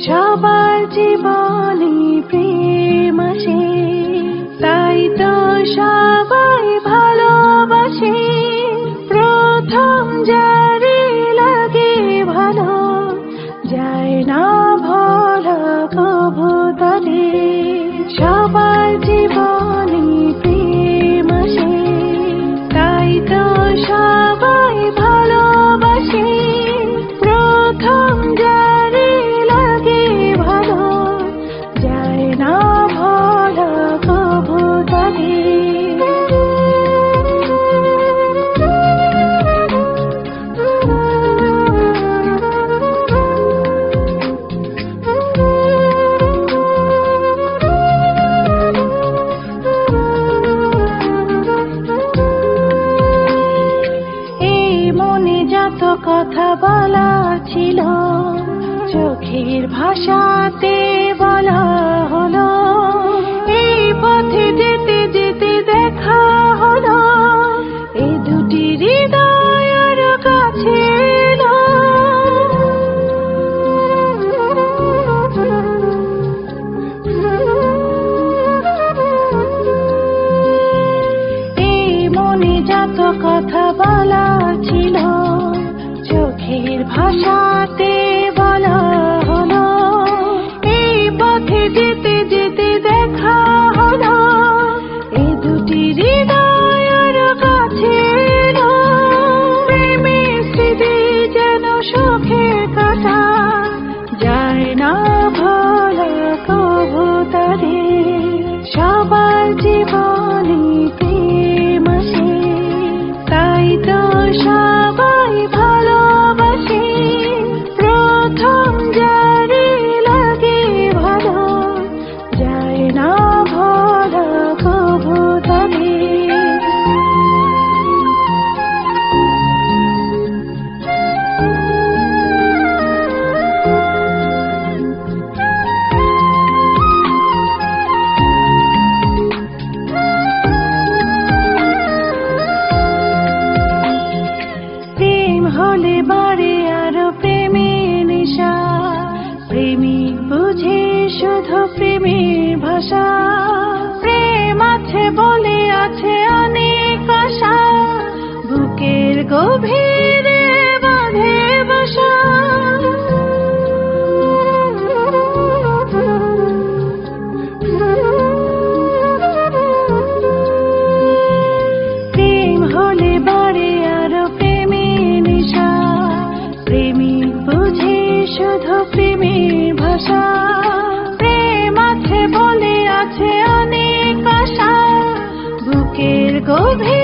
সবার জীবনে প্রেম আসে, তাই তো সবাই ভালোবাসে। প্রথম যারে লাগে ভালো, যায় না ভোলা কভু তরে। সবার জীবনে প্রেম আসে, তাই তো সবাই ভালোবাসে। প্রথম যারে লাগে ভালো, যায় না ভোলা কভু তরে। যত কথা বলা ছিল, চোখের ভাষাতে বলা হলো। এই পথে যেতে যেতে দেখা হলো, এই দুটি হৃদয় আরো কাছে এলো। এই মনে যত কথা বলা ছিল, চোখের ভাষাতে বলা হলো। এই পথে যেতে যেতে দেখা হলো, এই দুটি হৃদয় আরো কাছে এলো। প্রেমের স্মৃতি যেন সুখে কাটা, যায় না ভোলা কভু তরে। সবার জীবনে প্রেম আসে, তাই তো সবাই ভালোবাসে। প্রথম যারে লাগে ভালো, যায় না ভোলা কভু তরে। হলে বাড়ে আরো প্রেমের নেশা, প্রেমিক বুঝে শুধু প্রেমের ভাষা। প্রেম আছে বলে আছে অনেক আশা, বুকের গভীরে বাঁধে বাসা। প্রেম হলে বাড়ে আরো প্রেমিক বুঝে শুধু প্রেমের ভাষা। প্রেম আছে বলে আছে অনেক আশা, বুকের গভীর